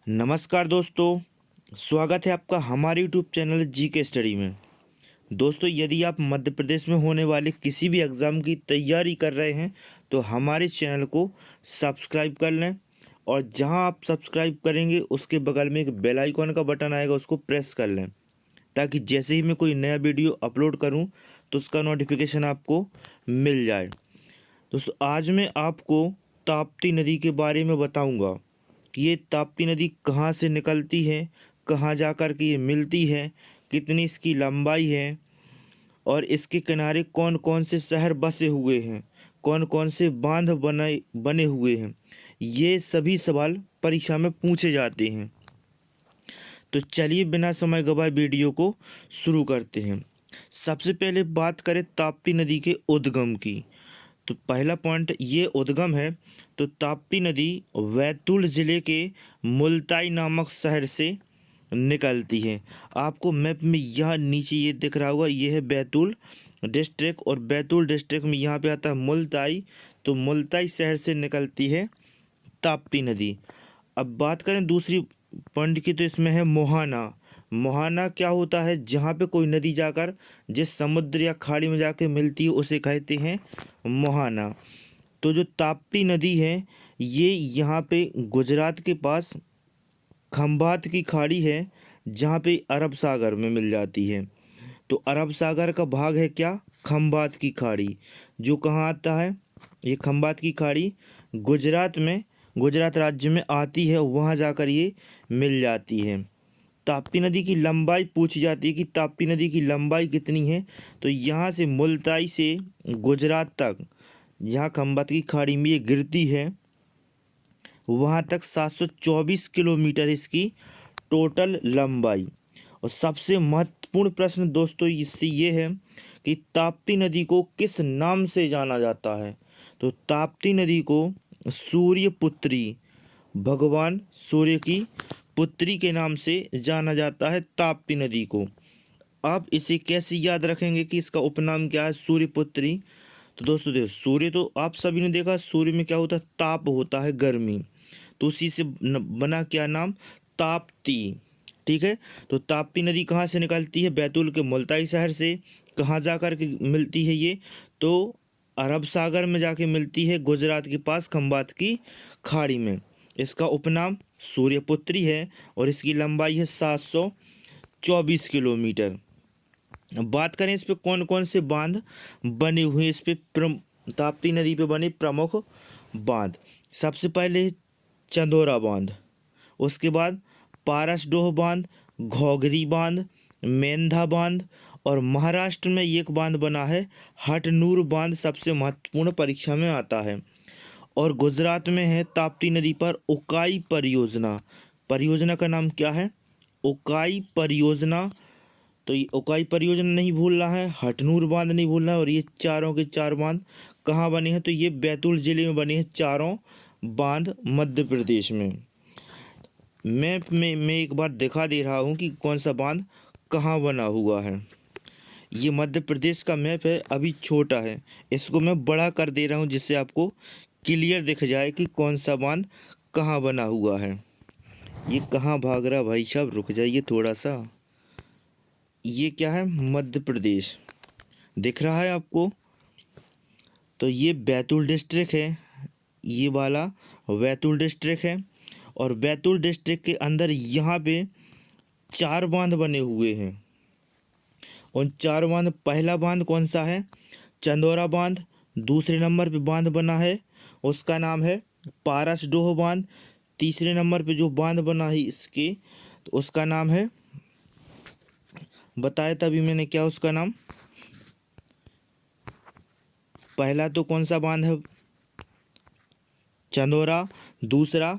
नमस्कार दोस्तों, स्वागत है आपका हमारे यूट्यूब चैनल जी के स्टडी में। दोस्तों, यदि आप मध्य प्रदेश में होने वाले किसी भी एग्ज़ाम की तैयारी कर रहे हैं तो हमारे चैनल को सब्सक्राइब कर लें और जहां आप सब्सक्राइब करेंगे उसके बगल में एक बेल आइकॉन का बटन आएगा, उसको प्रेस कर लें ताकि जैसे ही मैं कोई नया वीडियो अपलोड करूं तो उसका नोटिफिकेशन आपको मिल जाए। दोस्तों, आज मैं आपको ताप्ती नदी के बारे में बताऊंगा कि ये ताप्ती नदी कहाँ से निकलती है, कहाँ जाकर के ये मिलती है, कितनी इसकी लंबाई है और इसके किनारे कौन कौन से शहर बसे हुए हैं, कौन कौन से बांध बने हुए हैं। ये सभी सवाल परीक्षा में पूछे जाते हैं। तो चलिए बिना समय गवाए वीडियो को शुरू करते हैं। सबसे पहले बात करें ताप्ती नदी के उद्गम की, तो पहला पॉइंट ये उद्गम है। तो ताप्ती नदी बैतूल ज़िले के मुल्ताई नामक शहर से निकलती है। आपको मैप में यहाँ नीचे ये दिख रहा होगा, ये है बैतूल डिस्ट्रिक्ट और बैतूल डिस्ट्रिक्ट में यहाँ पे आता है मुल्ताई। तो मुल्ताई शहर से निकलती है ताप्ती नदी। अब बात करें दूसरी पॉइंट की, तो इसमें है मोहाना। मोहाना क्या होता है? जहाँ पे कोई नदी जाकर जिस समुद्र या खाड़ी में जाके मिलती है उसे कहते हैं मोहाना। तो जो ताप्ती नदी है ये यहाँ पे गुजरात के पास खंभात की खाड़ी है जहाँ पे अरब सागर में मिल जाती है। तो अरब सागर का भाग है क्या? खंभात की खाड़ी। जो कहाँ आता है? ये खंभात की खाड़ी गुजरात में, गुजरात राज्य में आती है, वहाँ जाकर ये मिल जाती है। ताप्ती नदी की लंबाई पूछी जाती है कि ताप्ती नदी की लंबाई कितनी है। तो यहाँ से मुल्ताई से गुजरात तक, जहाँ खंभात की खाड़ी में ये गिरती है, वहाँ तक 724 किलोमीटर इसकी टोटल लंबाई। और सबसे महत्वपूर्ण प्रश्न दोस्तों इससे ये है कि ताप्ती नदी को किस नाम से जाना जाता है? तो ताप्ती नदी को सूर्यपुत्री, भगवान सूर्य की पुत्री के नाम से जाना जाता है ताप्ती नदी को। आप इसे कैसे याद रखेंगे कि इसका उपनाम क्या है? सूर्यपुत्री। तो दोस्तों देखो, सूर्य तो आप सभी ने देखा, सूर्य में क्या होता है? ताप होता है, गर्मी। तो उसी से बना क्या नाम? ताप्ती। ठीक है। तो ताप्ती नदी कहाँ से निकलती है? बैतूल के मुल्ताई शहर से। कहाँ जाकर के मिलती है ये? तो अरब सागर में जाके मिलती है, गुजरात के पास खंभात की खाड़ी में। इसका उपनाम सूर्यपुत्री है और इसकी लंबाई है 724 किलोमीटर। बात करें इस पे कौन कौन से बांध बने हुए हैं, इस पे ताप्ती नदी पे बने प्रमुख बांध। सबसे पहले चंदोरा बांध, उसके बाद पारसडोह बांध, घोघरी बांध, मेंधा बांध और महाराष्ट्र में एक बांध बना है हटनूर बांध, सबसे महत्वपूर्ण परीक्षा में आता है। और गुजरात में है ताप्ती नदी पर उकाई परियोजना। परियोजना का नाम क्या है? उकाई परियोजना। तो ये उकाई परियोजना नहीं भूलना है, हटनूर बांध नहीं भूलना है। और ये चारों के चार बांध कहाँ बने हैं? तो ये बैतूल ज़िले में बने हैं चारों बांध, मध्य प्रदेश में। मैप में मैं एक बार दिखा दे रहा हूँ कि कौन सा बांध कहाँ बना हुआ है। ये मध्य प्रदेश का मैप है, अभी छोटा है, इसको मैं बड़ा कर दे रहा हूँ जिससे आपको क्लियर दिख जाए कि कौन सा बांध कहाँ बना हुआ है। ये कहाँ भाग रहा भाई साहब, रुक जाइए थोड़ा सा। ये क्या है? मध्य प्रदेश दिख रहा है आपको? तो ये बैतूल डिस्ट्रिक्ट है, ये वाला बैतूल डिस्ट्रिक्ट है। और बैतूल डिस्ट्रिक्ट के अंदर यहाँ पे चार बांध बने हुए हैं। उन चार बांध, पहला बांध कौन सा है? चंदोरा बांध। दूसरे नंबर पे बांध बना है उसका नाम है पारसडोह बांध। तीसरे नंबर पे जो बांध बना है इसके, तो उसका नाम है, बताया तभी मैंने क्या उसका नाम। पहला तो कौन सा बांध है? चंदोरा। दूसरा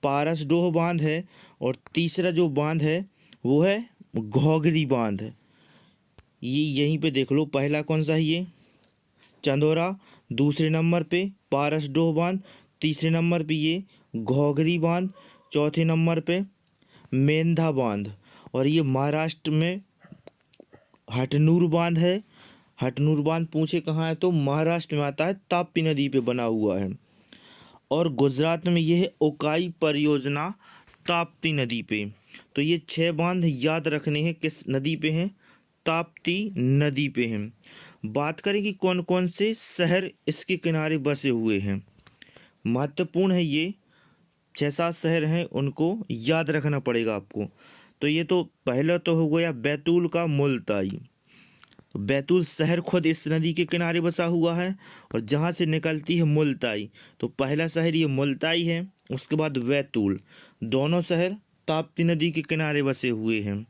पारसडोह बांध है और तीसरा जो बांध है वो है घोघरी बांध। ये यहीं पे देख लो, पहला कौन सा है? ये चंदोरा। दूसरे नंबर पे पारसडोह बांध। तीसरे नंबर पे ये घोघरी बांध। चौथे नंबर पे मेंधा बांध। और ये महाराष्ट्र में हटनूर बांध है। हटनूर बांध पूछे कहाँ है तो महाराष्ट्र में आता है, ताप्ती नदी पे बना हुआ है। और गुजरात में यह है उकाई परियोजना ताप्ती नदी पे। तो ये 6 बांध याद रखने हैं, किस नदी पे हैं? ताप्ती नदी पे हैं। बात करें कि कौन कौन से शहर इसके किनारे बसे हुए हैं, महत्वपूर्ण है ये। 6-7 शहर हैं, उनको याद रखना पड़ेगा आपको। तो ये तो पहला तो हो गया बैतूल का मुल्ताई। तो बैतूल शहर खुद इस नदी के किनारे बसा हुआ है और जहाँ से निकलती है मुल्ताई, तो पहला शहर ये मुल्ताई है। उसके बाद बैतूल, दोनों शहर ताप्ती नदी के किनारे बसे हुए हैं।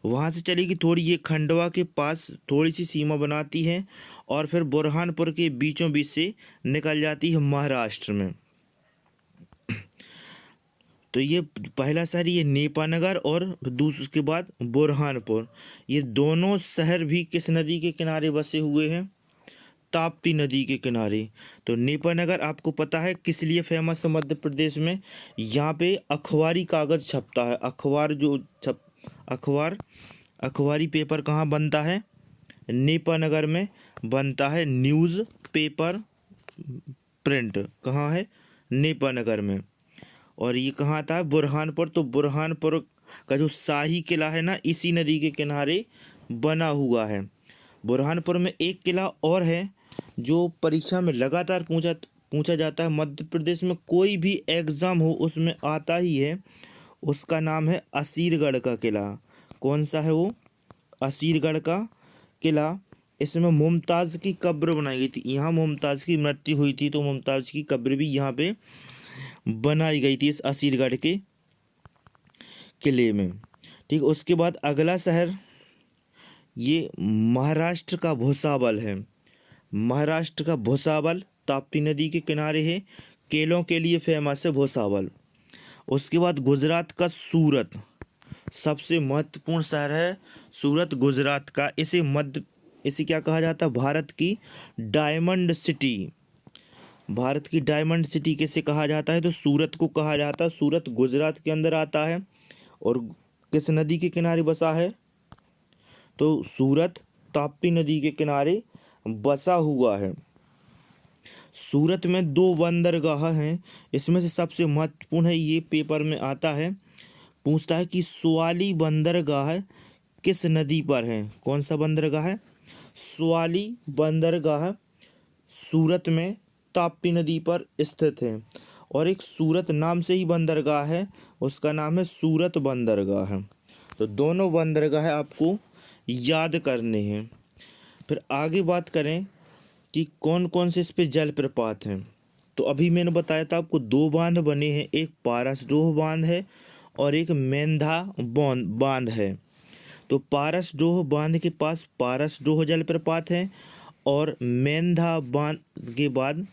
वहाँ से चलेगी थोड़ी, ये खंडवा के पास थोड़ी सी सीमा बनाती है और फिर बुरहानपुर के बीचों बीच से निकल जाती है महाराष्ट्र में। तो ये पहला शहर ये नेपानगर और दूसरे के बाद बुरहानपुर, ये दोनों शहर भी किस नदी के किनारे बसे हुए हैं? ताप्ती नदी के किनारे। तो नेपानगर आपको पता है किस लिए फेमस है मध्य प्रदेश में? यहाँ पे अखबारी कागज़ छपता है। अखबारी पेपर कहाँ बनता है? नेपानगर में बनता है। न्यूज़ पेपर प्रिंट कहाँ है? नेपानगर में। और ये कहाँ आता है? बुरहानपुर। तो बुरहानपुर का जो शाही किला है ना, इसी नदी के किनारे बना हुआ है। बुरहानपुर में एक किला और है जो परीक्षा में लगातार पूछा जाता है। मध्य प्रदेश में कोई भी एग्ज़ाम हो उसमें आता ही है, उसका नाम है असीरगढ़ का किला। कौन सा है वो? असीरगढ़ का किला। इसमें मुमताज़ की कब्र बनाई गई थी। यहाँ मुमताज़ की मृत्यु हुई थी, तो मुमताज़ की कब्र भी यहाँ पे बनाई गई थी इस असीरगढ़ के किले में। ठीक, उसके बाद अगला शहर ये महाराष्ट्र का भुसावल है। महाराष्ट्र का भुसावल ताप्ती नदी के किनारे है, केलों के लिए फेमस है भुसावल। उसके बाद गुजरात का सूरत, सबसे महत्वपूर्ण शहर है सूरत गुजरात का। इसे क्या कहा जाता है? भारत की डायमंड सिटी। भारत की डायमंड सिटी किसे कहा जाता है? तो सूरत को कहा जाता है। सूरत गुजरात के अंदर आता है और किस नदी के किनारे बसा है? तो सूरत ताप्ती नदी के किनारे बसा हुआ है। सूरत में 2 बंदरगाह हैं, इसमें से सबसे महत्वपूर्ण है, ये पेपर में आता है, पूछता है कि सुवाली बंदरगाह किस नदी पर है? कौन सा बंदरगाह है? सुवाली बंदरगाह सूरत में ताप्ती नदी पर स्थित है। और एक सूरत नाम से ही बंदरगाह है, उसका नाम है सूरत बंदरगाह। तो दोनों बंदरगाह आपको याद करने हैं। फिर आगे बात करें कि कौन कौन से इस पे जलप्रपात हैं। तो अभी मैंने बताया था आपको 2 बांध बने हैं, एक पारसडोह बांध है और एक मेंधा बांध है। तो पारसडोह बांध के पास पारसडोह जलप्रपात है और मेंधा बांध के बाद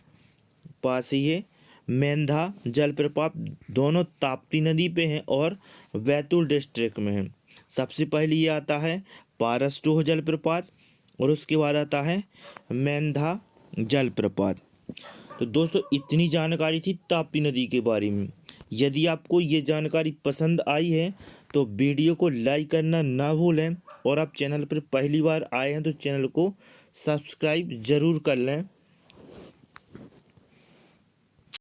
पास ही है मेंधा जलप्रपात। दोनों ताप्ती नदी पे हैं और बैतूल डिस्ट्रिक्ट में हैं। सबसे पहले ये आता है पारसडोह जलप्रपात और उसके बाद आता है मेंधा जलप्रपात। तो दोस्तों इतनी जानकारी थी ताप्ती नदी के बारे में। यदि आपको ये जानकारी पसंद आई है तो वीडियो को लाइक करना ना भूलें और आप चैनल पर पहली बार आए हैं तो चैनल को सब्सक्राइब ज़रूर कर लें।